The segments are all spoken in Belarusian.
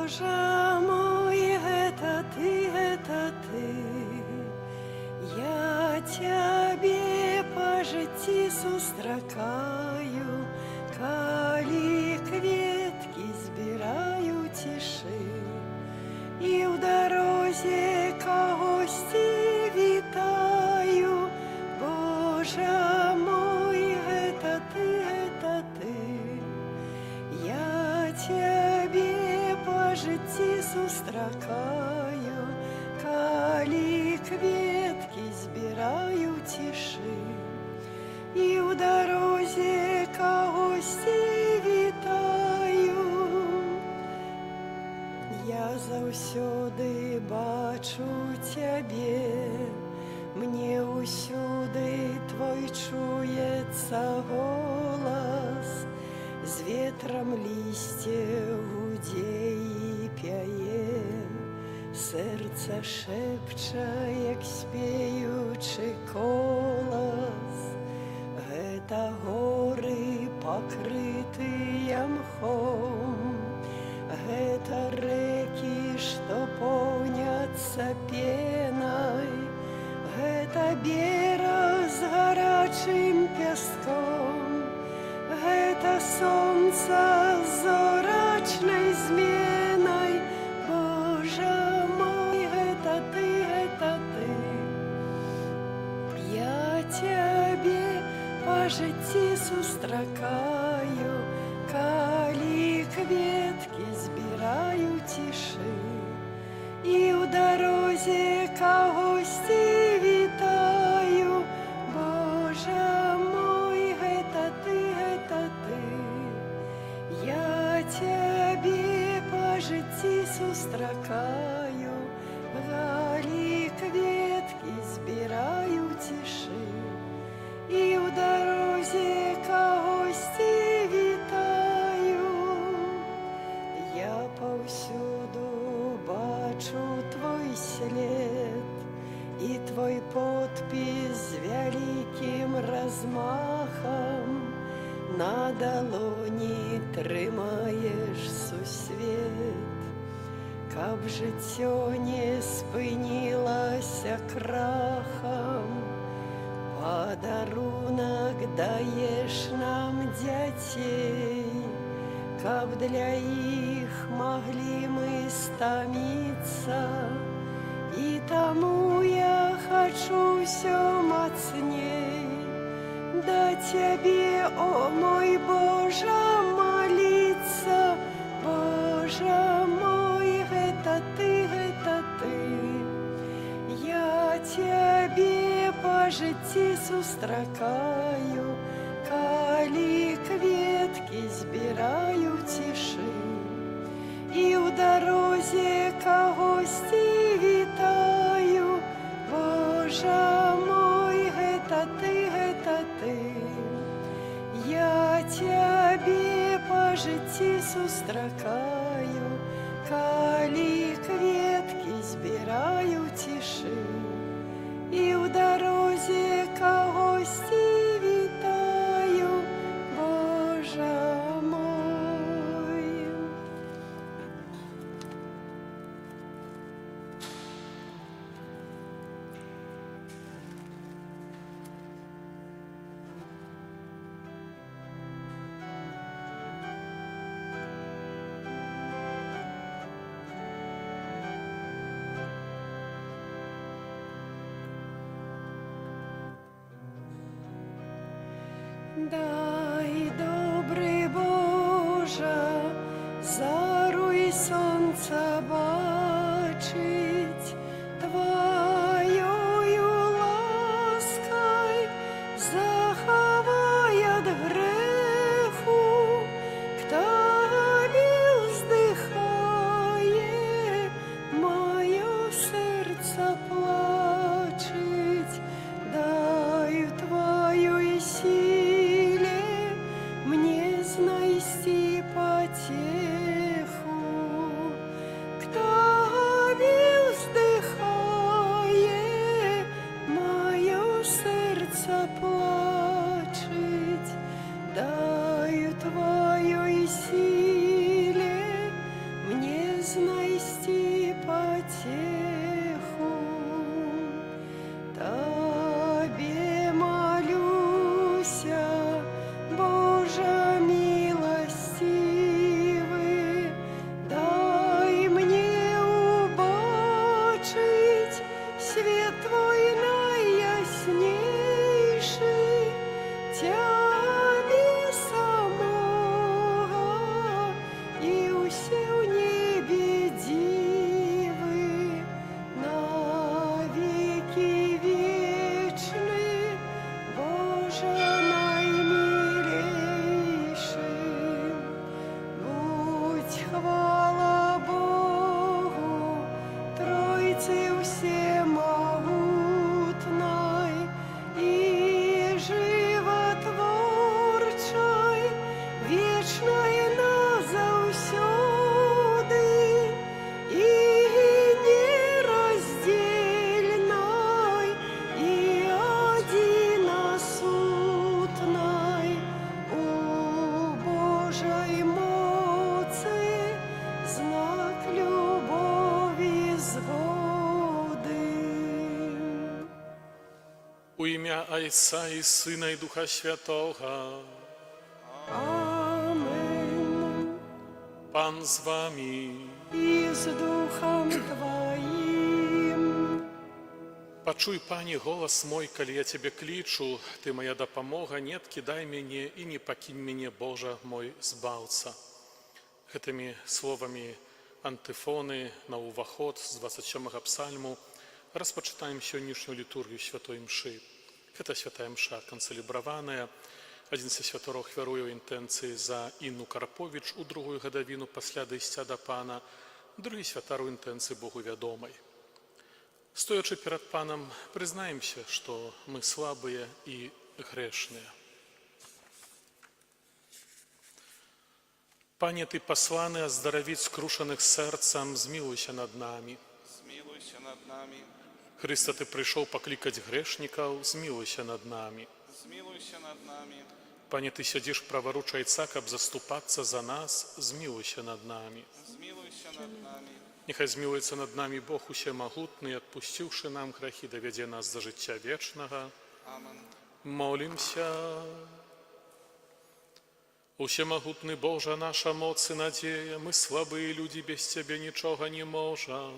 Боже мой, это ты, я тебе по житті сустракаю, коли кветки збираю тиши, і в дорозі когось вітаю. Боже мой, это ты, я тебе по житті сустракаю, коли кветки збираю тиши, і в дорозі когось вітаю. Я заўсёды бачу цябе, мне усюды твой чуецца голас, з ветрам лісце гудзе і пяе, сэрца шэпча, як спеючы колас. Гэта горы, пакрытыя мхом, гэта рэкі, што поўняцца пенай, гэта бераг з гарачым пяском, гэта сонца з зорачнай зменай. Боже мой, гэта ты, я цябе по житті сустракаю, коли кветки збираю тиши, і в дорозі когось вітаю. Боже мой, это ты, я тебе по житті сустракаю, коли кветки збираю тиши, і в дорозі когось вітаю. Я повсюду бачу твой след, і твой подпіс з вяліким размахом, на далоні трымаеш сусвет, каб жыццё не спынілася крахам. Падарунак даеш нам дзяцей, каб для іх маглі мы стаміцца, і таму я хачу ўсё мацней да цябе, о мой Божа, моліцца. Боже мой, гэта ты, я тебе по житті сустракаю, коли кветки збираю тиши, і в дорозі когось вітаю. Боже мой, гэта ты, я тебе по житті сустракаю, коли кветки збираю тиши, і в дорозі когось вітаю. Боже мой. Дай, добрий Боже, зару й сонце бачить, Твоєю ласкою заховай от греху, к Тобі вздихає, моє серце плачить. Дай Твоєї силі мне знайти потеху, к Тобі вздихає, моє серце плачить. Дай Твоєї силі мне знайти Ojca i Syna i Ducha Świętego. Amen. Pan z wami. I z duchem Twoim. Пачуй, Пане, голос мой, калі я Тебе клічу, Ты моя дапамога, не адкідай мяне і не пакінь мяне, Божа мой збаўца. Гэтымі словамі антыфоны на ўваход з 27-га псальму распачытаем сённяшнюю літургію святой мшы. Гэта святая мша канцэлебраваная. Адзін са святарох вяруе ў інтэнцыі за Інну Карповіч у другую гадавіну пасля дайсця да Пана, другі святар у інтэнцыі Богу вядомай. Стоячы перад Панам, прызнаемся, што мы слабыя і грэшныя. Пане, Ты пасланы аздаравіць скрушаных сэрцам, змілуйся над намі. Змилуйся над нами, Хрыста, Ты прыйшоў паклікаць грэшнікаў, змілуйся над намі. змилуйся над нами, Пане, Ты сядзіш праваруч Айца, каб заступацца за нас, змілуйся над намі. змилуйся над нами, Няхай змілуецца над намі Бог усемагутны, адпусціўшы нам грахі, давядзе нас да жыцця вечнага. Amen. Молімся. Усемагутны Божа, наша моц і надзея, мы слабыя людзі, без Цябе нічога не можам.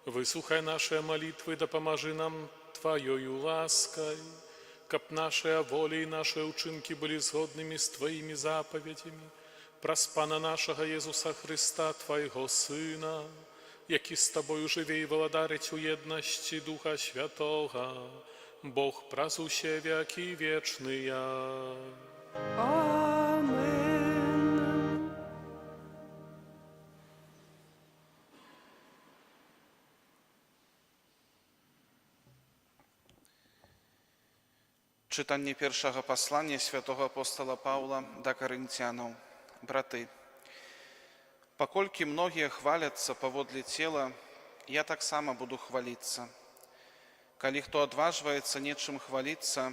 Выслухай нашыя малітвы, дапамажы нам Тваёю ласкай, каб нашыя волі і нашыя ўчынкі былі згоднымі з Тваімі запаведзямі. Праз Пана нашага Езуса Христа, Твайго Сына, які з Табою жыве і валадарыць у еднасці Духа Святога, Бог праз усе векі вечныя. Amen. Czytanie pierwszego послання святого апостола Павла до Коринтянам. Браты, поколькі многие хваляцца паводле цела, я так само буду хвалиться. Калі хто адважваецца нечым хвалиться,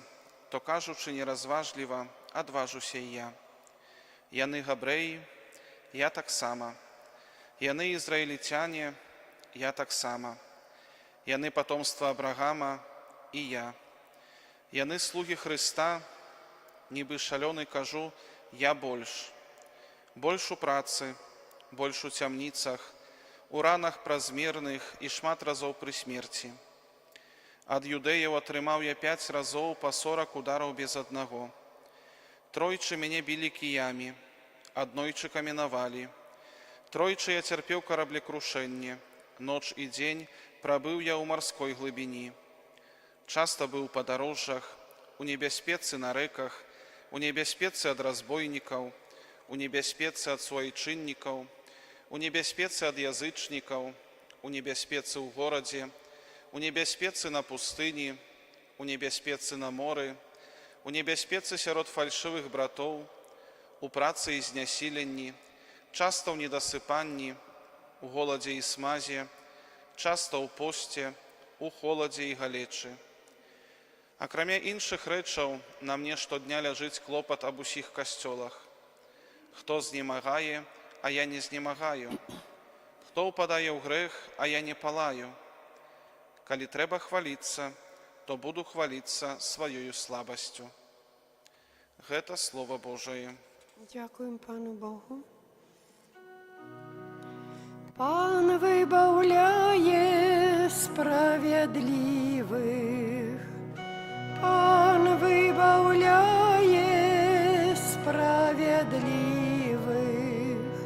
то, кажучы неразважліва, адважуся і я. Яны габрэі, я так само. Яны ізраїльцяне, я так само. Яны потомства Абрагама, і я. Яны слугі Христа, нібы шалёны кажу, я больш. Больш у працы, больш у цямніцах, у ранах празмерных і шмат разоў пры смерці. Ад юдэяў атрымаў я 5 разоў па 40 удараў без аднаго. Тройчы мяне білі кіямі, аднойчы каменавалі. Тройчы я цярпеў караблекрушэнне, ноч і дзень прабыў я ў марской глыбіні. Часта быў у падарожжах, у небяспецы на рэках, у небяспецы ад разбойнікаў, у небяспецы ад суайчыннікаў, у небяспецы ад язычнікаў, у небяспецы ў горадзе, у небяспецы на пустыні, у небяспецы на моры, у небяспецы сярод фальшывых братоў, у працы і знясіленні, часта ў недасыпанні, у голадзе і смазе, часта ў посце, у холадзе і галечы. Акрамя іншых рэчаў, на мне штодня ляжыць клопат аб усіх касцёлах. Хто знемагае, а я не знемагаю. Хто ўпадае ў грэх, а я не палаю. Калі трэба хваліцца, то буду хваліцца сваёю слабасцю. Гэта Слово Божие. Дякуємо Пану Богу. Пан вибавляє справедливих. Пан вибавляє справедливих.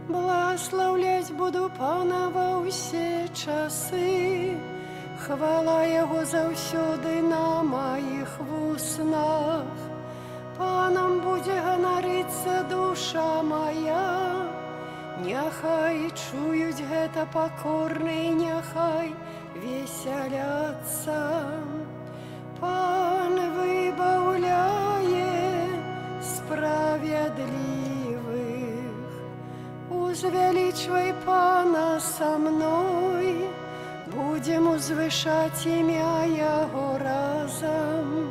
Благословлять буду Пана во ўсе часы. Хвала Його заўсёды на моих вуснах. Панам будзе ганарыцца душа моя. Няхай чуюць гэта пакорныя, няхай весяляцца. Пан выбаўляе справедливых. Узвялічвай Пана са мной, будем узвышаць імя Яго разам.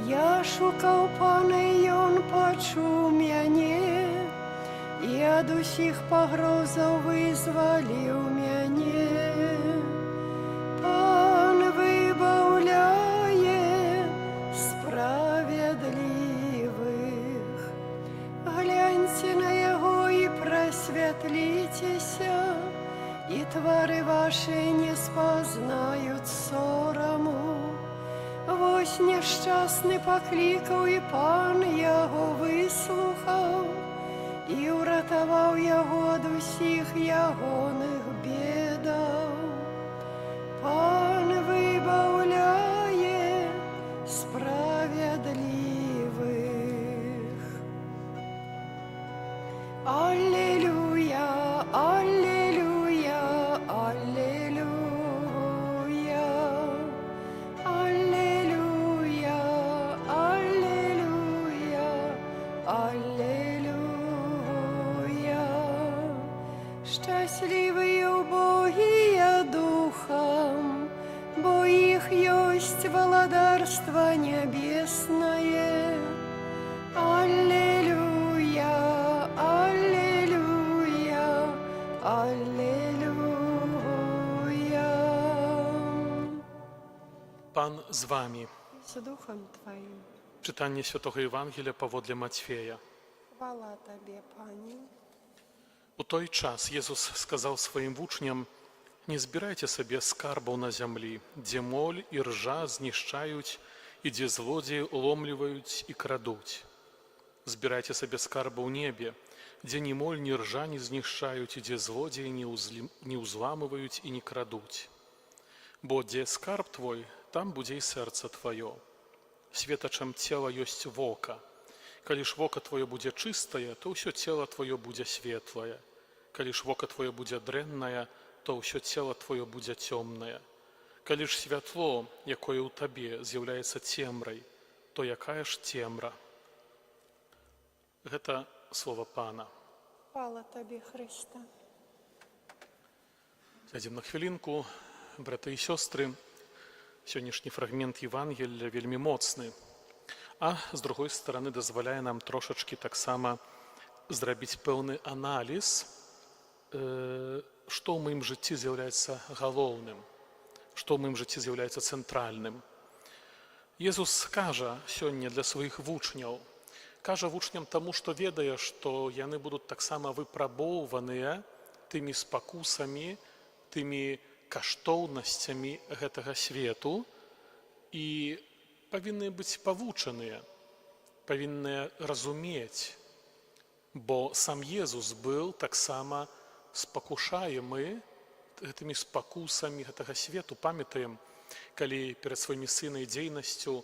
Я шукаў Пана, і Ён пачуў мяне, і ад усіх пагрозаў вызваліў мяне. Пан выбаўляе просвятлитеся, и твары ваши не спознают сораму. Вось нещасны покликав, і пан яго выслухав, і уратаваў яго ад усіх ягоных бедаў. Пан выбаўляе справядлівых. Аллилуйя, аллилуйя, аллилуйя. Аллилуйя, аллилуйя, аллилуйя. Счастливые убогие духом, бо их есть владарство небесное. Аллилуйя, аллилуйя, аллилуйя. Pan z wami. З духом Твоим. Czytanie Świętego Ewangelia powodle Matwieja. Хвала Тебе, Пане. У той час Jezus сказал своим учням: «Не збирайте себе скарбов на землі, де моль і ржа знищають, і де злодії уломлюють і крадуть. Збирайте себе скарбу у небе, де ні моль, ні ржа не знищають, і де злодії не узламывают і не крадуть. Бо де скарб твой, там буде і серце твоє. Светачем цела есть вока. Калі ж вока твое будзе чыстае, то ўсё цела твое будзе светлае. Калі ж вока твое будзе дрэннае, то ўсё цела твое будзе цёмнае. Калі ж святло, якое ў табе, з'яўляецца цемрай, то якая ж цемра? Гэта слова Пана. Хвала Тебе, Христа. Сядзем на хвілінку, браты і сёстры. Сённяшні фрагмент Євангелія вельмі моцны. А з другой стороны дазваляе нам трошачкі таксама зрабіць пэўны аналіз, што ў маім жыцці з'яўляецца галоўным, што ў маім жыцці з'яўляецца цэнтральным. Езус кажа сёння для сваіх вучняў, кажа вучням таму, што ведае, што яны будуць таксама выпрабоўваныя тымі спакусамі, тымі каштоўнасцямі гэтага свету і павінны быць павучаныя, павінны разумець, бо сам Езус быў таксама спакушаемы гэтымі спакусамі гэтага свету. Памятаем, калі перад сваімі сынай дзейнасцю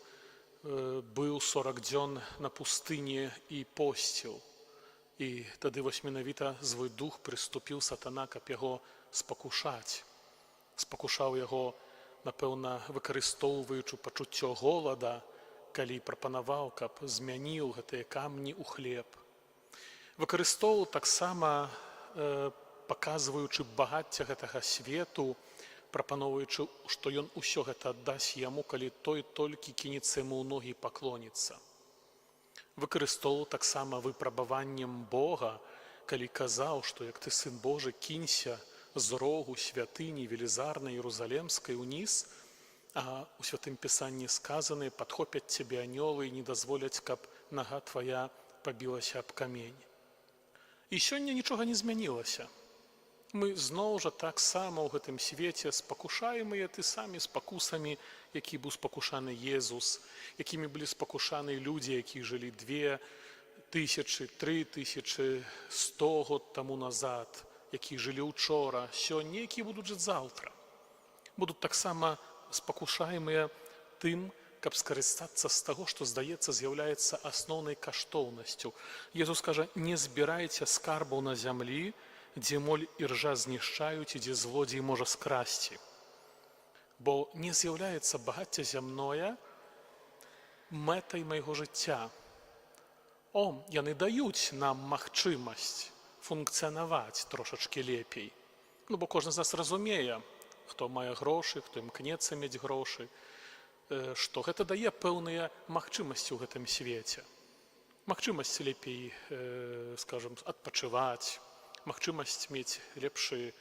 быў 40 дзён на пустыні і посціў. І тады вось менавіта злы дух прыступіў сатана, каб яго спакушаць. Спакушаў яго, напэўна, выкарыстоўваючы пачуццё голада, калі прапанаваў, каб змяніў гэтыя камні ў хлеб. Выкарыстоўваў таксама, паказваючы багацце гэтага свету, прапаноўваючы, што ён усё гэта аддасць яму, калі той толькі кінецца яму ў ногі і паклоніцца. Выкарыстоўваў таксама выпрабаваннем Бога, калі казаў, што як ты сын Божы, кінься з рогу святыні велізарнай Єрусалемскай уніз, а у Святым Пісанні сказаны: падхопяць цябе анёлы і не дазволяць, каб нага твая пабілася аб камень. І сёння нічога не змянілася. Мы зноў жа таксама ў гэтым свеце спакушаемыя ты самі спакусамі, які быў спакушаны Езус, якімі былі спакушаны людзі, які жылі 2000, 3000, 100 год таму назад, які жылі учора, сёння, які будуць жыць заўтра. Будуць таксама спакушаемыя тым, каб скарыстацца з таго, што, здаецца, з'яўляецца асноўнай каштоўнасцю. Езус кажа: не збірайце скарбаў на зямлі, дзе моль і ржа знішчаюць і дзе злодзей можа скрасці. Бо не з'яўляецца багацце зямное мэтай майго жыцця. Яны даюць нам магчымасць функцыянаваць трошачкі лепей. Бо кожны з нас разумее, хто мае грошы, хто імкнецца мець грошы, што гэта дае пэўныя магчымасці ў гэтым свеце. Магчымасць лепей, скажам, адпачываць, магчымасць мець лепшую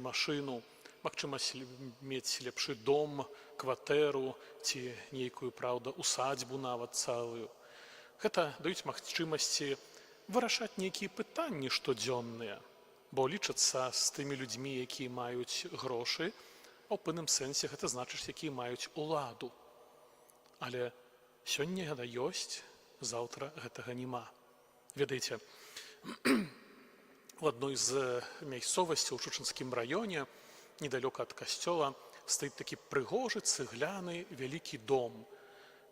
машыну, магчымасць мець лепшы дом, кватэру ці нейкую, праўда, усадьбу нават цалую. Гэта даюць магчымасці вырашаць нейкія пытанні штодзённыя, бо лічацца з тымі людзьмі, якія маюць грошы, а ў пэўным сэнсе гэта значыць, якія маюць уладу. Але сёння гэта ёсць, заўтра гэтага няма. Ведаеце, у адной з мясцовасцяў у Шучынскім раёне, недалёка ад касцёла, стаіць такі прыгожы цыгляны вялікі дом.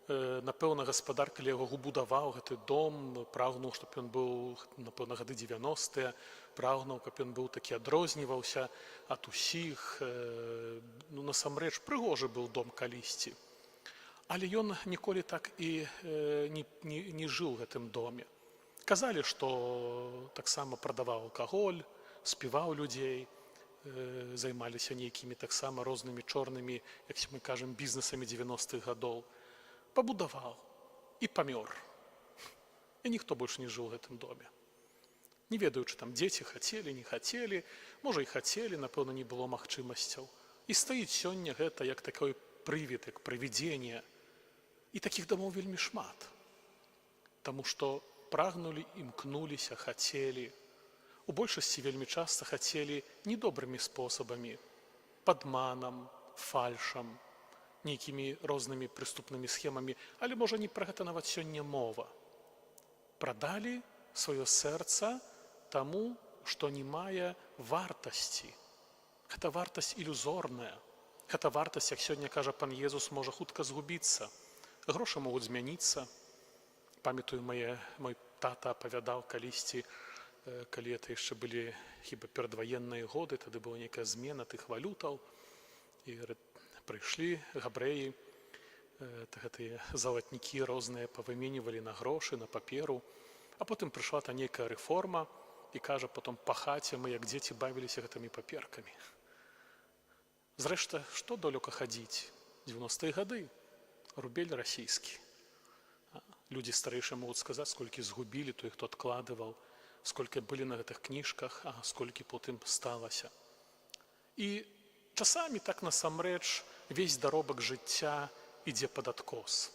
Напэўна, гаспадар, калі яго будаваў, гэты дом, прагнуў, щоб ён быў, напэўна, гады 90-е, прагнуў, каб ён быў такі адрозніваўся ад усіх. Насамрэч, прыгожы быў дом калісьці. Але ён ніколі так і не жыў у гэтым доме. Казалі, што таксама прадаваў алкаголь, співаў людзей, займаліся нейкімі таксама рознымі чорнымі, як мы кажам, бізнесамі 90-х гадоў. Пабудаваў і памёр. І ніхто больш не жыў у гэтым доме. Не ведаючы, там дзеці хацелі, не хацелі, можа і хацелі, напэўна, не было магчымасцяў. І стаіць сёння гэта як такой прывід, як прывідзенне. І такіх дамоў вельмі шмат. Таму што прагнулі, імкнуліся, хацелі. У большасці вельмі часта хацелі недобрымі спосабамі, падманам, фальшам, нейкімі рознымі прыступнымі схемамі, але можа не пра гэта нават сёння мова. Прадалі сваё сэрца таму, што не мае вартасці. Гэта вартасць ілюзорная. Гэта вартасць, як сёння кажа пан Езус, можа хутка згубіцца. Грошы могуць змяніцца. Памятаю, мой тата апавядаў калісьці, калі это яшчэ былі хіба перадваенныя годы, тады была нейкая змена тых валютаў. І прыйшлі габрэі, гэтыя залатнікі розныя павыменьвалі на грошы, на паперу. А потым прыйшла та нейкая рэформа і кажа, потом па хаце мы, як дзеці, бавіліся гэтымі паперкамі. Зрэшта, што далёка хадзіць? 90-е гады. Рубель расійскі. Людзі старэйшыя могуць сказаць, сколькі згубілі, той, хто адкладываў, сколькі былі на гэтых кніжках, а сколькі потым сталася. І часамі так насамрэч весь даробак жыцця ідзе пад адкос.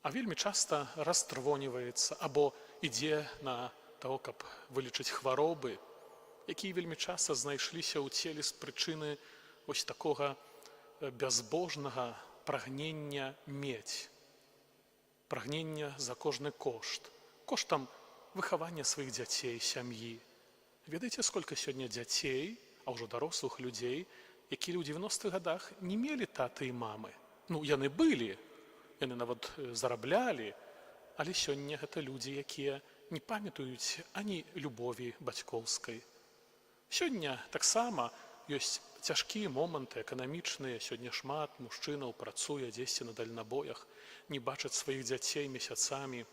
А вельмі часта растрывоніваецца або ідзе на таго, каб вылечыць хваробы, якія вельмі часта знайшліся ў целе з прычыны вось такога бязбожнага прагнення мець. Прагнення за кожны кошт. Коштам выхавання сваіх дзяцей, сям'і. Ведаеце, сколькі сёння дзяцей, а ўжо дарослых людзей, якія ў 90-х гадах не мелі таты і мамы. Яны былі, яны нават зараблялі, але сёння гэта людзі, якія не памятаюць ані любові бацькоўскай. Сёння таксама ёсць цяжкія моманты эканамічныя, сёння шмат мужчынаў працуе дзесьці на дальнабоях, не бачаць сваіх дзяцей месяцамі.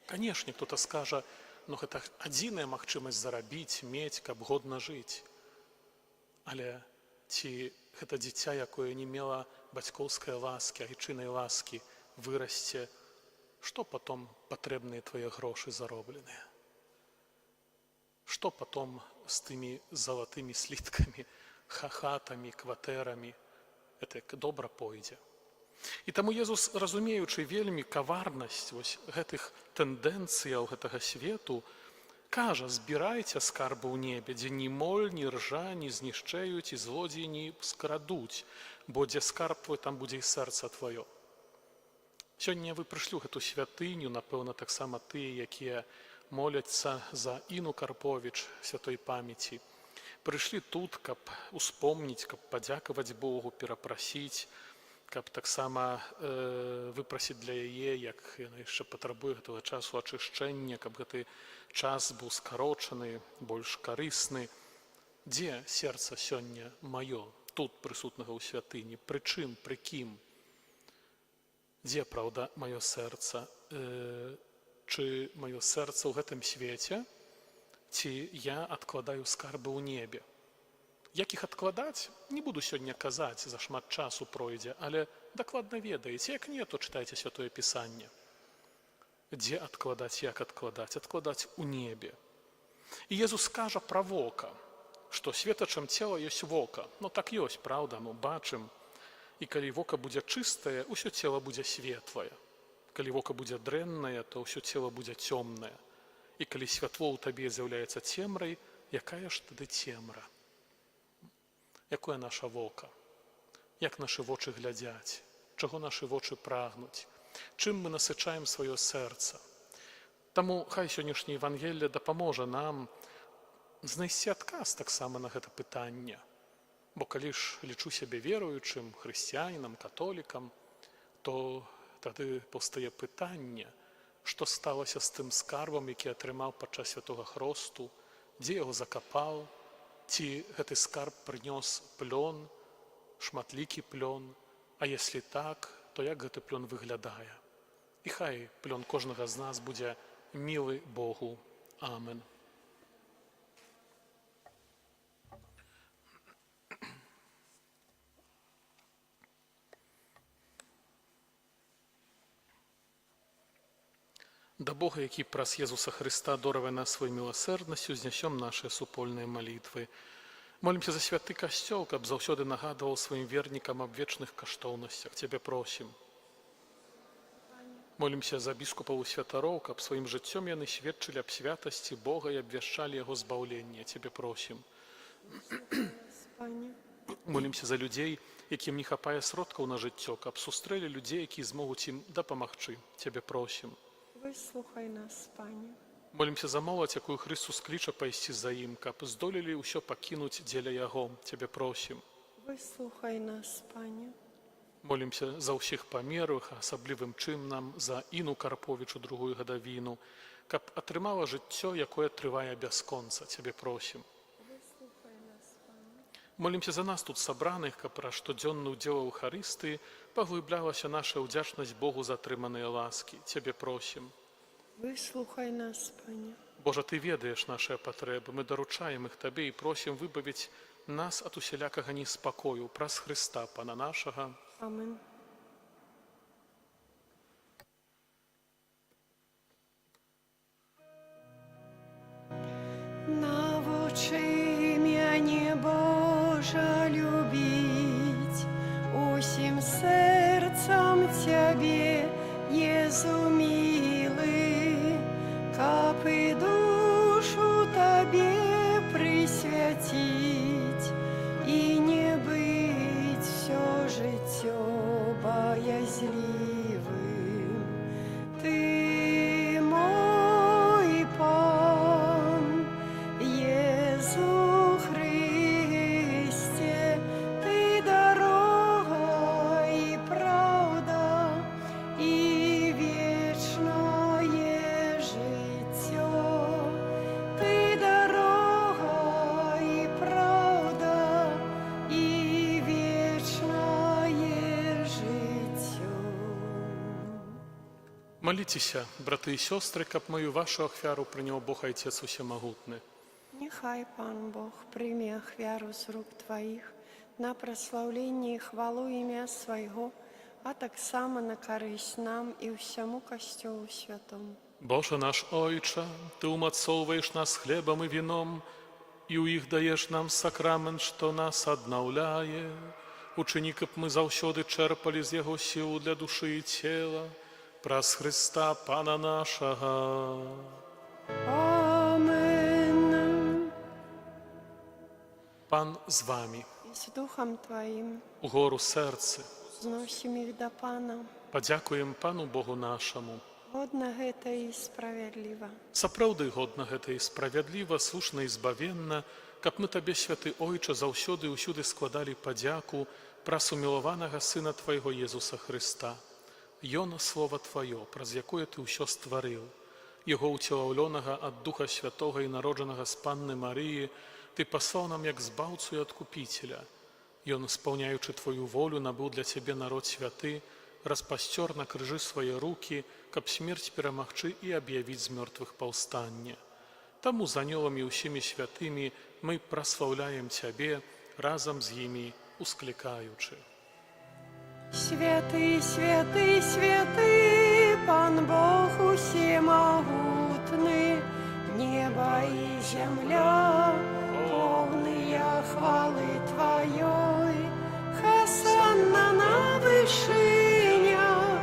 Канешне, хто-то скажа, гэта адзіная магчымасць зарабіць, мець, каб годна жыць. Але ці гэта дзіця, якое не мела бацькоўскай ласкі, айчынай ласкі, вырасце, што потом патрэбныя твае грошы заробленыя? Што потом з тымі залатымі сліткамі, хатамі, кватэрамі? Это як добра пойдзе. І таму Езус, разумеючы вельмі каварнасць гэтых тэндэнцыяў гэтага свету, кажа, збірайце скарбы ў небе, дзе ні моль, ні ржа не знішчаюць і злодзеі не скрадуць, бо дзе скарб твой, там будзе і сэрца тваё. Сёння вы прыйшлі ў гэту святыню, напэўна, таксама тыя, якія моляцца за Іну Карповіч святой памяці. Прыйшлі тут, каб успомніць, каб падзякаваць Богу, перапрасіць, каб таксама выпрасіць для яе, як яна яшчэ патрабуе гэтага часу ачышчэння, каб гэты час быў скарочаны, больш карысны. Дзе сэрца сёння маё, тут прысутнага ў святыні? Пры чым, пры кім? Дзе, праўда, маё сэрца? Чы маё сэрца ў гэтым свеце, ці я адкладаю скарбы ў небе? Як іх адкладаць? Не буду сёння казаць, зашмат часу пройдзе, але дакладна ведаеце. Як не, то чытайце Святое Пісанне. Дзе адкладаць, як адкладаць? Адкладаць у небе. І Езус кажа пра вока, што светачам цела ёсць вока. Так ёсць, праўда, мы бачым. І калі вока будзе чыстае, усё цела будзе светлае. калі вока будзе дрэннае, то ўсё цела будзе цёмнае. І калі святло ў табе з'яўляецца цемрай, якая ж тады цемра? Якое наша вока? Як нашы вочы глядзяць? Чаго нашы вочы прагнуць? Чым мы насычаем сваё сэрца? Таму хай сённяшняе Евангелле дапаможа нам знайсці адказ таксама на гэта пытанне. Бо калі ж лічу сябе веруючым, хрысціянінам, католікам, то тады паўстае пытанне, што сталася з тым скарбам, які атрымаў падчас святога хросту, дзе яго закапаў, ці гэты скарб прынёс плён, шматлікі плён, а если так, то як гэты плён выглядае? І хай плён кожнага з нас будзе мілы Богу. Амен. Да Бога, які праз Езуса Хрыста доравае нас сваёй міласэрнасцю, знясём нашыя супольныя малітвы. Молімся за святы касцёл, каб заўсёды нагадваў сваім вернікам аб вечных каштоўнасцях. Цябе просім. Молімся за біскупаў і святароў, каб сваім жыццём яны сведчылі аб святасці Бога і абвяшчалі яго збаўленне. Цябе просім. Молімся за людзей, якім не хапае сродкаў на жыццё, каб сустрэлі людзей, які змогуць ім дапамагчы. Цябе просім. Выслухай нас, Пане. Молімся за моладзь, якую Хрыстус кліча пайсці за ім, каб здолелі ўсё пакінуць дзеля яго. Цябе просім. Выслухай нас, Пане. Молімся за ўсіх памерлых, асаблівым чынам за Іну Карповічу другую гадавіну, каб атрымала жыццё, якое трывае бясконца. Цябе просім. Выслухай нас, Пане. Молімся за нас тут сабраных, каб пра штодзённы ўдзел у Эўхарыстыі паглыблялася наша ўдзячнасць Богу за атрыманыя ласкі. Цябе просім. Выслухай нас, Пане. Божа, Ты ведаеш нашыя патрэбы, мы даручаем іх Табе і просім выбавіць нас ад усялякага неспакою праз Хрыста, Пана нашага. Амен. Навучи мяне, Божа, любіць усім сэрцам Цябе, Езу мілы, каб і душу Табе прысвяціць і не быць всё жыццё баязлівым. Ты мой Пан, Езу Хрысце, Ты дарога і праўда і вечнае жыццё. Ты дарога і праўда і вечнае жыццё. Маліцеся, браты і сёстры, каб маю вашу ахвяру прыняў Бог Айцец Усемагутны. Нехай Пан Бог прыме ахвяру з рук Тваіх на праслаўленне і хвалу імя Свайго, а таксама на карысць нам і ўсяму Касцёлу святому. Боже наш Ойча, Ты умацоўваеш нас хлебам і віном, і ў іх даеш нам сакрамент, што нас аднаўляе. Учыні, каб мы заўсёды чэрпалі з яго сілу для душы і цела, праз Хрыста Пана нашага. Амен. Пан з вамі. І з Духом Твоїм Угору сэрцы. зносім їх до Пана. Падзякуем Пану Богу нашаму. Годна гэта і справядліва. Сапраўды годна гэта і справядліва, слушна і збавенна, каб мы Табе, святы Ойча, заўсёды і ўсюды складалі падзяку праз умілаванага Сына Твайго Езуса Хрыста. Ён слова Тваё, праз якое Ты ўсё стварыў. Яго ўцелаўлёнага ад Духа Святога і народжанага з Панны Марыі Ты паслаў нам як збаўцу і адкупіцеля. Ён, спаўняючы Твою волю, набыў для Цябе народ святы, распасцёр на крыжы свае рукі, каб смерць перамагчы і аб'явіць з мёртвых паўстанне. Таму з анёламі і ўсімі святымі мы праслаўляем Цябе, разам з імі усклікаючы. Святы, святы, святы, Пан Бог усемагутны, неба і зямля, поўныя хвалы Тваёй. Хасанна на вышынях,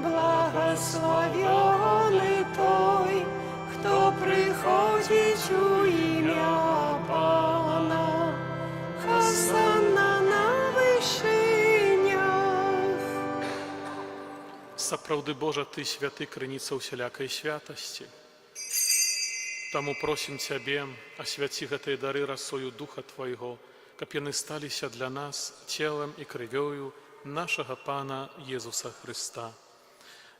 блага Благословенный той, кто приходит у имя Пана. Хосанна на вышинях. Сапраўды Божа, Ты святы, крыніца ўсялякай святасці. Таму просім Цябе, асвяці гэтыя дары расою Духа Твайго, каб яны сталіся для нас целам і крывёю нашага Пана Езуса Хрыста.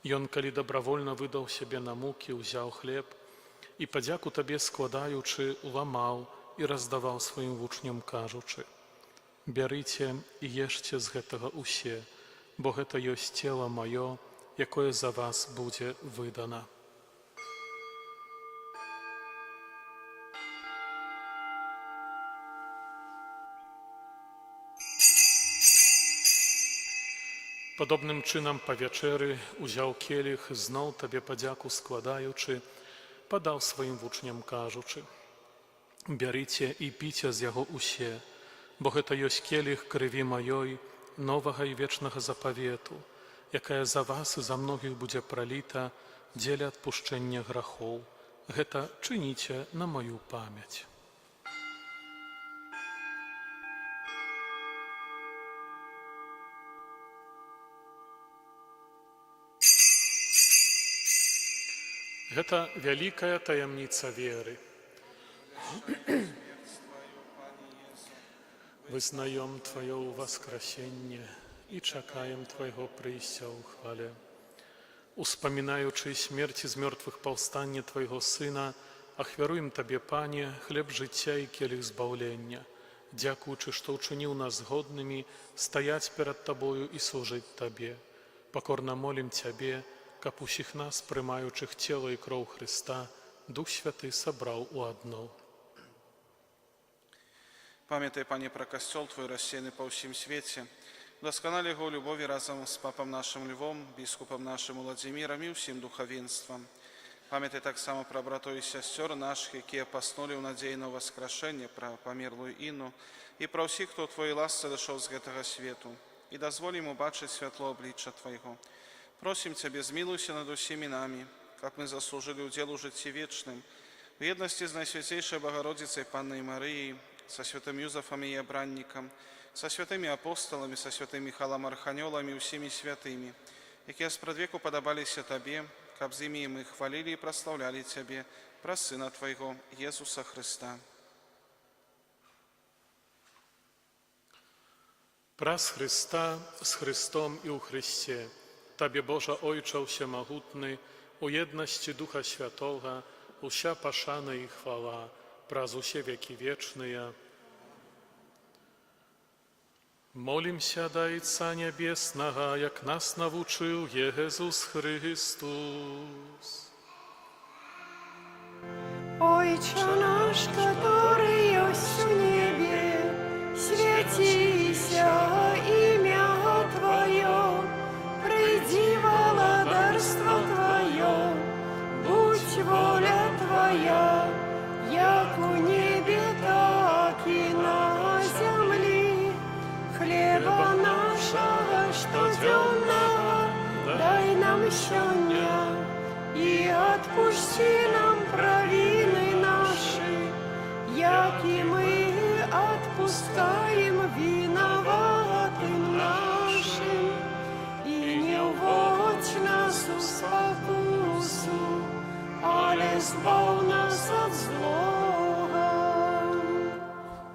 Ён, калі дабравольна выдаў сябе на мукі, узяў хлеб і, падзяку Табе складаючы, ламаў і раздаваў сваім вучням, кажучы: «Бярыце і ешце з гэтага усе, бо гэта ёсць цела маё, якое за вас будзе выдана». Падобным чынам па вячэры узяў келіх, зноў Табе падзяку складаючы, падаў сваім вучням, кажучы: «Бярыце і піце з яго усе, бо гэта ёсць келіх крыві маёй, новага і вечнага запавету, якая за вас і за многіх будзе праліта дзеля адпушчэння грахоў. Гэта чыніце на маю памяць». Гэта вялікая таямніца веры. Вызнаем Твое ўваскрасенне і чакаем Твайго прыйсця ў хвале. Успамінаючы смерці з мёртвых паўстання Твайго Сына, ахвяруем Табе, Пане, хлеб жыцця і келіх збаўлення, дзякуючы, што ўчыніў нас згоднымі стаяць перад Табою і служыць Табе. Пакорна молім Цябе, каб усіх нас, прымаючых цела і кроў Хрыста, Дух Святы сабраў у адно. Памятай, Пане, пра касцёл Твой рассеяны па ўсім свеце. Дасканалі яго ў любові разам з папам нашым Львом, біскупам нашым Уладзімірам і ўсім духавенствам. Памятай таксама пра братоў і сясцёр нашых, якія паснулі ў надзеі на ўваскрашэнне, пра памерлую Інну і пра ўсіх, хто ў Твоей ласцы дайшоў з гэтага свету. І дазволі ім убачыць святло аблічча Твайго. Просім Цябе, змілуйся над усімі намі, каб мы заслужылі ўдзел у жыцці вечным, у еднасці з Найсвяцейшай Багародзіцай Паннай Марыяй, са святым Юзафам і Абраннікам, са святымі апосталамі, са святым Міхалам Арханёлам і ўсімі святымі, якія спрадвеку падабаліся Табе, каб з імі мы хвалілі і праслаўлялі Цябе праз Сына Твайго, Езуса Хрыста. Праз Хрыста, з Хрыстом і ў Хрысце, Табе, Божа Ojcze Всемогутny, у jedności Ducha Świętego, usia paszana i chwała, praz usie wieki wieczne. Molimся do Ojca Niebiesnego, jak nas nauczył Jezus Chrystus. Ojcze nasz, który jest w niebie, święcися imię Twoje. Приди, владарство Твое, будь воля Твоя, як у небе, так и на земле. Хлеба нашего штоденного дай нам сёння, и отпусти нам провины наши, як и мы отпускаем виноватым нашим. Уводь нас у спокусу, але збав нас от злого.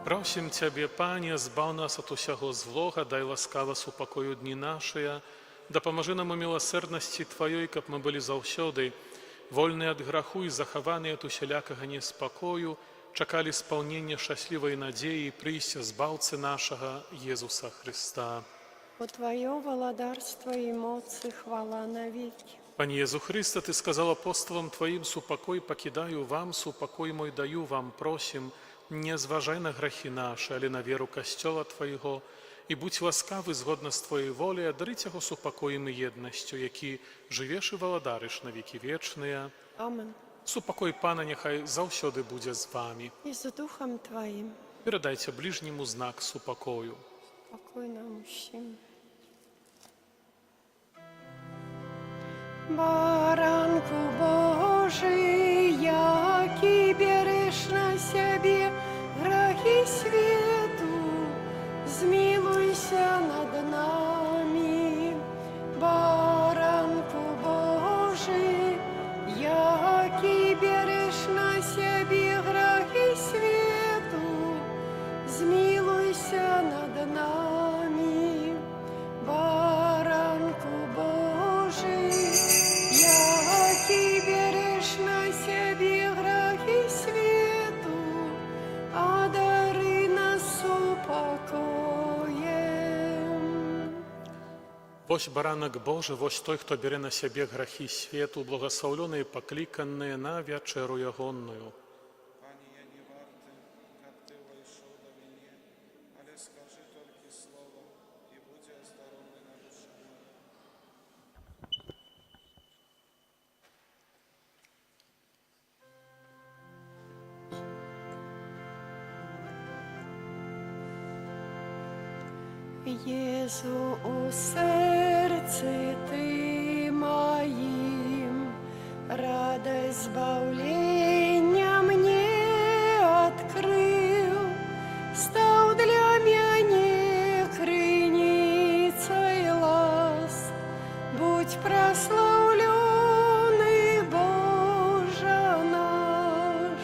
Просим Ciebie, Panie, zbaw nas od усяго злога, дай ласкава супокою дні нашыя, дапамажы нам у милосердности Твоей, каб мы были заўсёды вольныя ад граху і захаваныя ад усялякага неспакою, чакалі спаўнення шчаслівай надзеі і прыйсця збаўцы нашага Езуса Христа. О Твое владарство и моц и хвала навеки. Пане Езу Христе, Ты сказал апостолам Твоим: «Супокой покидаю вам, супокой мой даю вам». Просим, не зважай на грахи наши, але на веру Костела Твоего, и будь ласкавы згодна з Твоей волей, адарыць яго супокоем и еднасцю, які живеш и валадарыш на веки вечныя. Амен. Супокой Пана нехай заўсёды будзе з вами. И с Духом Твоим. Передайте ближнему знак супокою. Покой нам всем. Баранку Божий, який береш на себе грехи свету, змилуйся над нами. Баранку Божий, який береш на себе грехи свету, змилуйся над нами. Баранку Божий, який береш на себе грехи свету, одари нас упокоем. Вось баранак Божы, вось той, хто бере на сябе грахі свету, благословленные і пакліканыя на вячэру ягонную. Пане, я не варты, каб Ты увайшоў да мяне, але скажы толькі слова, і будзе аздароўлена душа моя. Єзу, у серці Ти моїм, радость збавлення мне открыл, стал для меня крыницей ласк. Будь прославленный, Боже наш,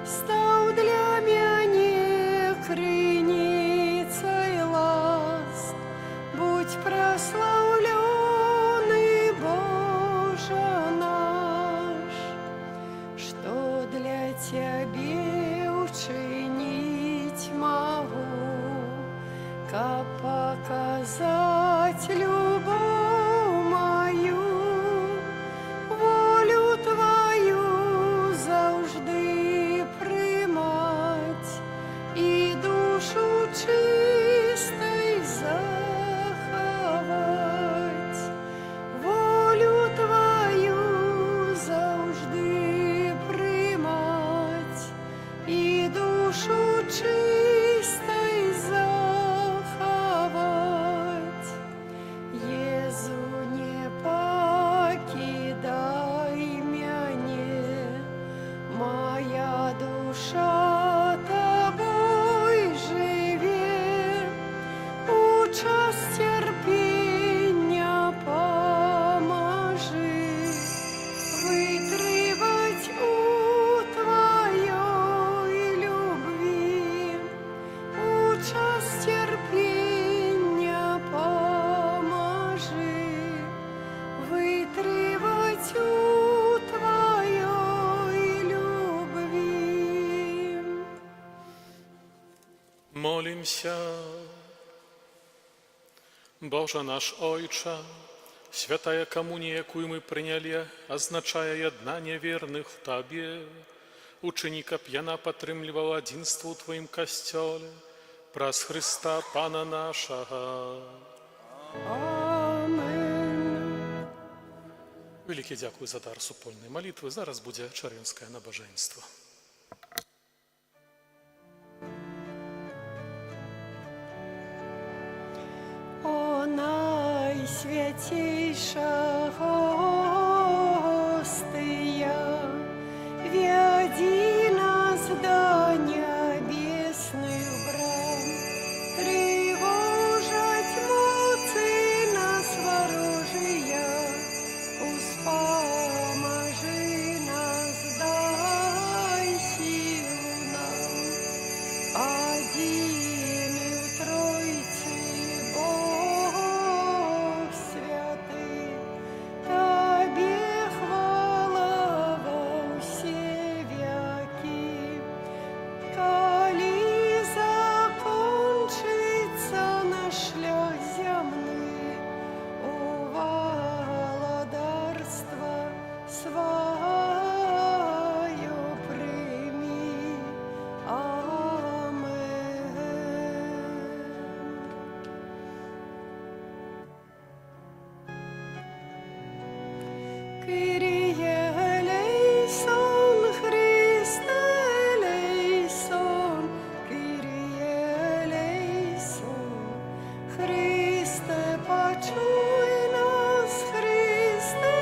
стал для меня крыницей ласк. Будь прославленный, Боже наш, что для Тебе учинить могу, как показать любовь мою, волю Твою завжди приймать і душу чистой заховать, волю Твою завжди приймать і душу чистой заховать. Єзу, не покидай мяне, моя душа Тобой живе, у час терпіння поможи, витривать у Твоей любви, у час терпіння поможи, витривать у Твоей любви. Молимся. Боже наш Ojcze, святая коммуния, якую мы приняли, означая єднання верных в Табе, учини, каб яна падтрымлівала адзінства ў Твоім касцёле, праз Христа Пана нашага. Амен. Вялікі дзякуй за дар супольнай малітвы. Зараз будзе чарэнскае набажэнства. О найсвятейша гостия, веди нас до небесных брам, тревожать муцы нас ворожия, успоможи нас, дай силу нам, одиный в Тройце Бог святый, Тебе хвала во все веки. Коли закончится наш шлях земный, у володарства свое прими. Амен. Kyrie eleison, Christe eleison, Kyrie eleison, Christe почуй нас, Christe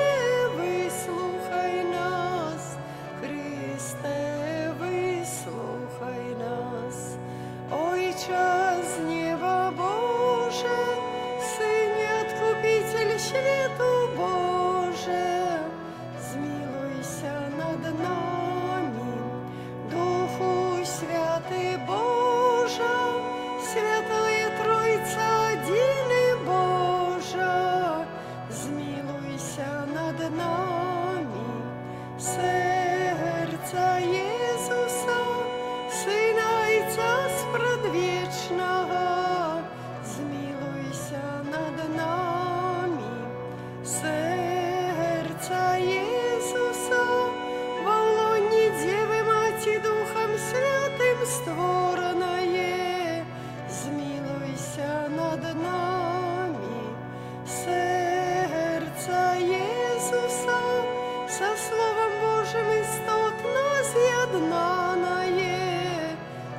нами. Серця Єсуса, Сина і Ця спредвічного, змилуйся над нами. Серця Єсуса, во лоні Дєви Маті Духом Святим створене, змилуйся над нами. Серця Єсуса, со Словом Божим істотно з'єднане,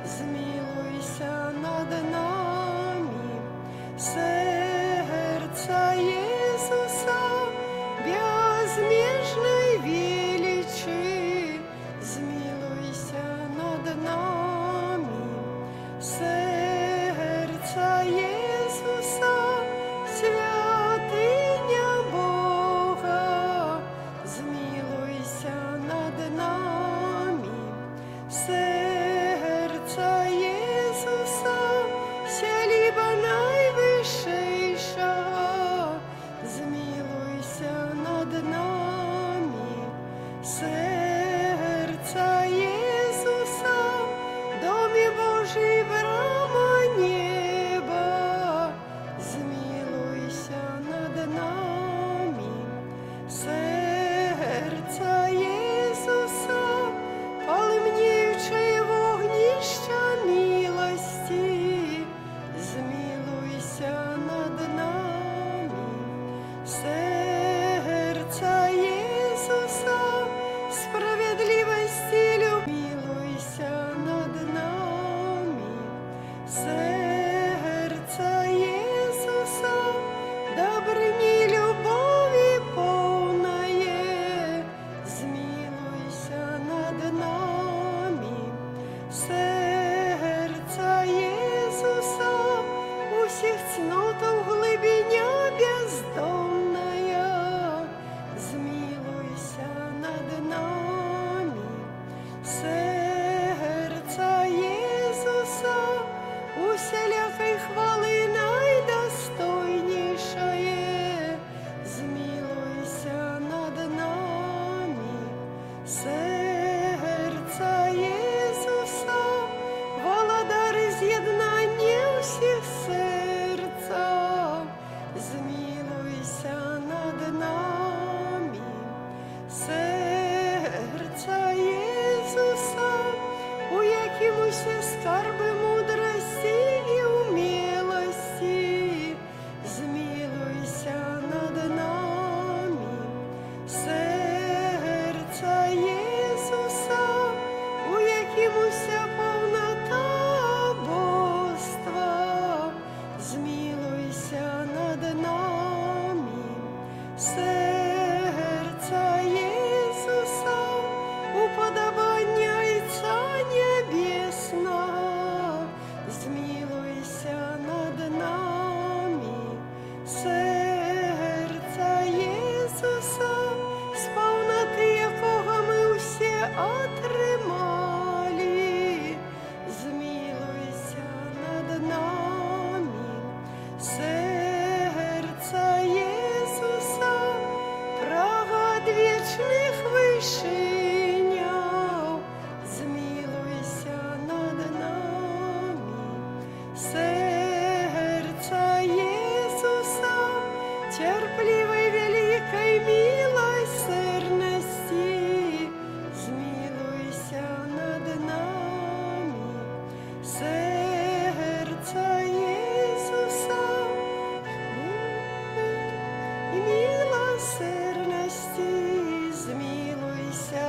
змилуйся над нами. Серця Єсуса, безмежной величи, змилуйся над нами. Серця Єсуса, святиня Бога, змилуйся над нами. Серця Єсуса, сяліба найвищейшого, змилуйся над нами. Серця Єсуса, домі Божий, брама неба, змилуйся над нами. Серця Єсуса, полымнеюче вогнища милості, змилуйся над нами. Серця Єсуса, справедливості, милуйся над нами. Серця Єсуса, добрині любові повнає, змилуйся над нами. Серця Єсуса, усіх цнотов глибиня бездонная, змилуйся над нами. Серця Єсуса, усілякої хвали найдостойнішає, змилуйся над нами. Серця Єсуса, володар з'єднання всіх серця, змилуйся над нами. Серця Єсуса, у яким усі скарби мудрості і умілості, змилуйся над нами. Серця Єсуса, у яким уся повнота божства, змилуйся над нами. Серця Єсуса, уподобання Отця Небесного, змилуйся над нами. Серця Єсуса, з повноти якого ми усі отримали, змилуйся над нами. Серця Єсуса, прагот вічних вишиняв, змилуйся над нами. Серця Єсуса, терпливой великой милосердности, змилуйся над нами. Серця Єсуса, и милосердности, змилуйся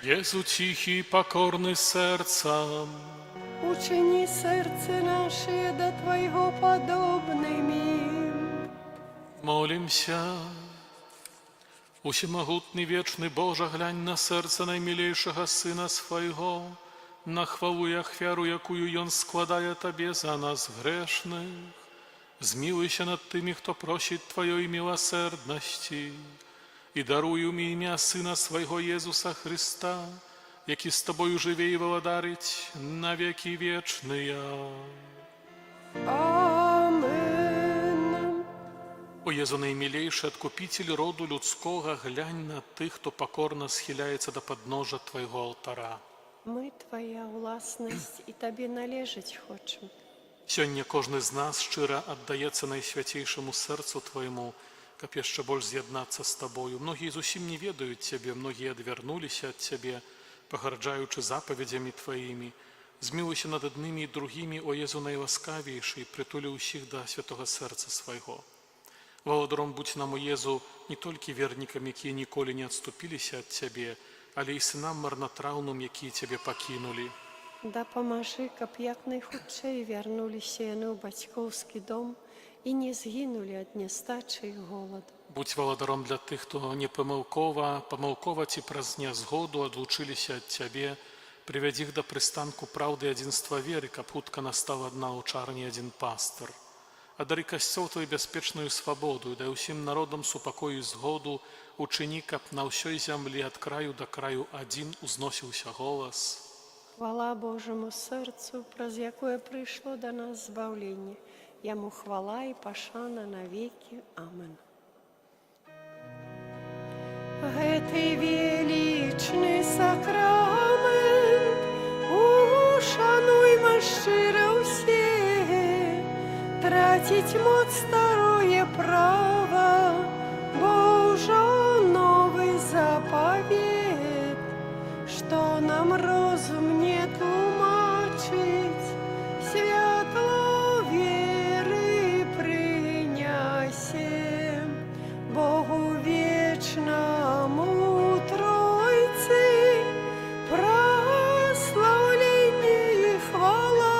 Jezu cichi, покорный сердцем, Учини сердце наше до Твоего подобными. молимся. Усемогутный вечный Боже, глянь на сердце наймилейшего Сына Своего, на хвалу и ахвяру, якую Он складає Тебе за нас грешных. Змилуйся над тими, хто просить Твоєї милосердності, і даруй им ім'я Сина Свого Єзуса Христа, який з Тобою живе і владарить на веки вечные. Амен. О Єзу наймилейший Откупитель роду людского, глянь на тих, хто покорно схиляється до подножа Твоего алтара. Мы Твоя власність і Тобі належать хочемо. Сьогодні кожен з нас щиро віддається найсвятейшему серцу Твоєму, каб jeszcze больше з'єднатися з Тобою. Многие зусім не ведают Тебе, многие отвернулись от Тебе, погарджаючи заповедями Твоими. Змилуйся над одними и другими, о Єзу найласкавейший, притули усіх до святого серця Свого. Володаром будь нам, о Єзу, не тільки верникам, які ніколи не відступилися от Тебе, але й синам марнотравним, які Тебе покинули. Да поможи, каб як найхутчэй вярнуліся яны ў бацькоўскі дом і не згінулі ад нястачы і голаду. Будь володаром для тих, хто не помилково ці праз нязгоду одлучилися від Тебе, приведи їх до пристанку правди і единства віри, каб хутка настала одна учарня і один пастир. Одари костел Твой безпечную свободу, и дай усім народам супокой и згоду, учини, каб на всей землі от краю до краю один узносился голос. Хвала Божому серцу, праз якое прыйшло до нас збаўленне. Яму хвала і пашана навеки. Амен. Гэты величны сакрамент ушануйма шчыра ўсе, траціць моц старое права, бо ўжо новы запавет, што нам розум не тлумачыць, святло веры прынясе. Богу вечнаму Тройцы праслаўленне і хвала,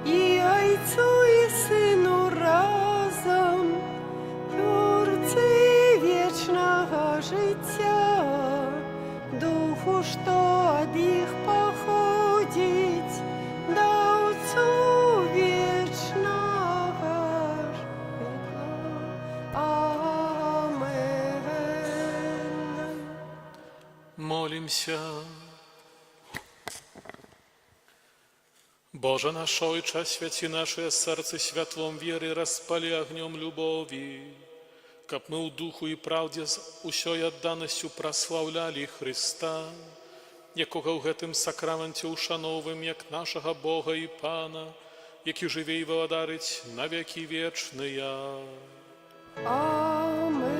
і Айцу і Сыну разам, Творцы вечнага жыцця, Духу, што ад іх паходзіць, даўцу вечнага жыцця. Амен. Молимся. Боже наш Ojcze, świeci nasze serce światłom wiery, rozpali огнем любові, каб ми у духу і правді з усьою відданістю прославляли Христа, якого в гэтым сакраменті ушановуємо як нашого Бога і Пана, який живе і владарить на веки вечные. Амен.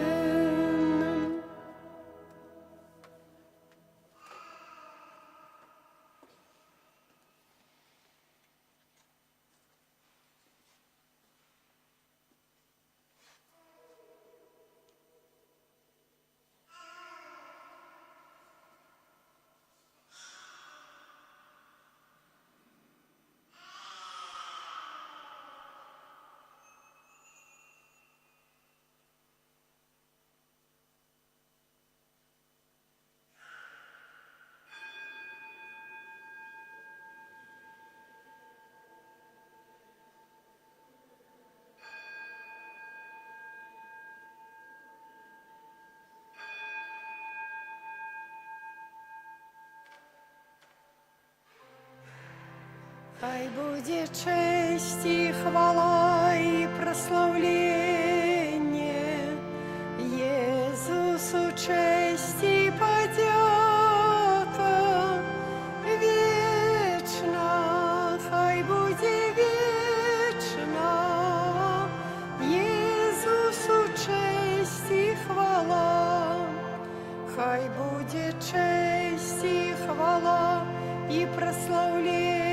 Хай буде честь і хвала і прославлення Єсусу, честь і подяка вічна, хай буде вічна Єсусу, честь і хвала, хай буде честь і хвала і прославлення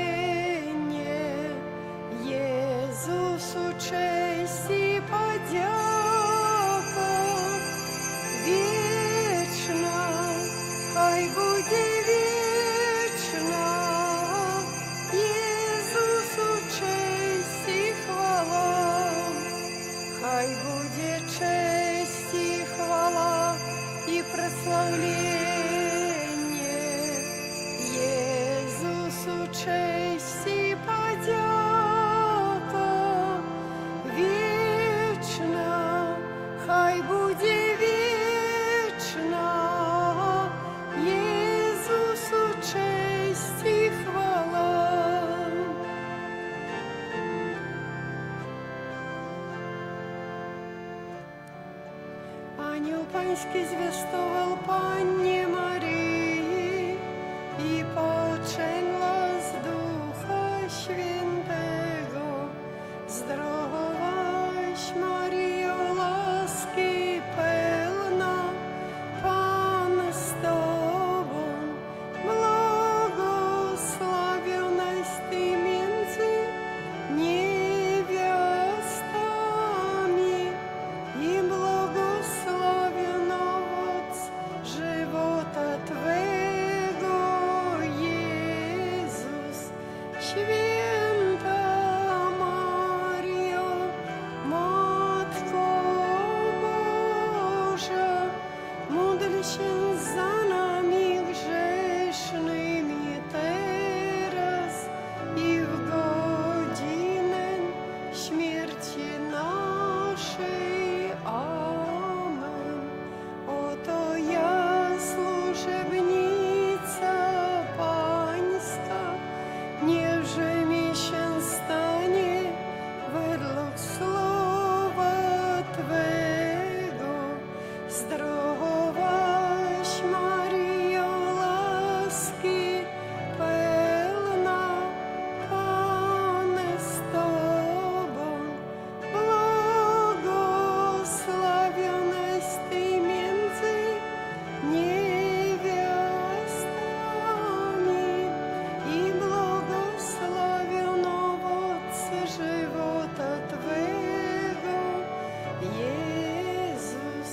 Єсусу, честь і подяка вічна, хай хай буде вічна Єсусу честь і хвала, хай буде честь і хвала і прославлення Єсусу честь і подяка вічна, хай буде вічна Єсусу честь і хвала. Ангел Панський звістував Панні Марії і поченла з Духа Świętego. Zdrowaś Maryjo, łaski pełna, Pan z Tobą, błogosławionaś Ty między niewiastami i błogosławiony owoc żywota Twego, Jezus. Święta Maryjo, Matko Boża, módl się za nami grzesznymi teraz i w godzinę śmierci naszej. Amen. Oto ja, służebnica Pańska, niechże mi się stanie według słowa Twego. Zdrowaś Maryjo, łaski pełna, Pan z Tobą, błogosławionaś Ty między niewiastami i błogosławiony owoc żywota Twego, Jezus.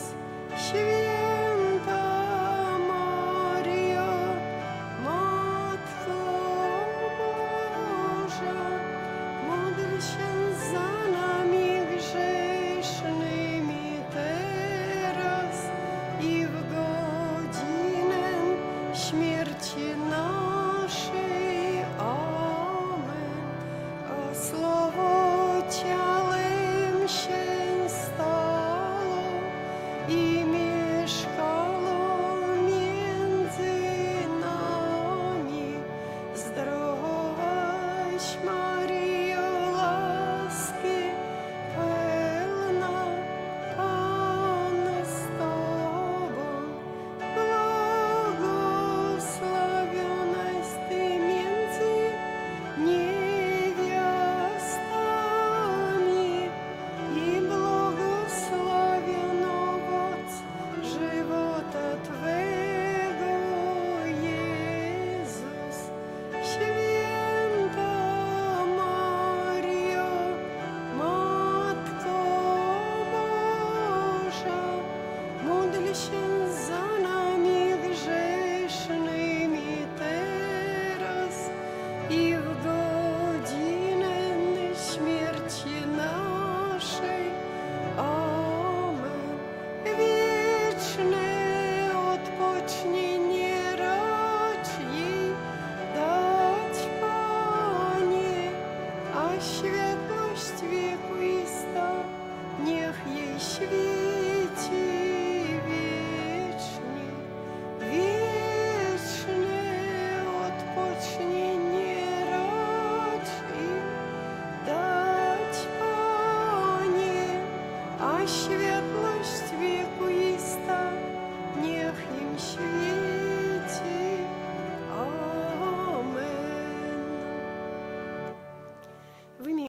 Święta Maryjo, Matko Boża, módl się za nami grzesznymi teraz i w godzinę śmierci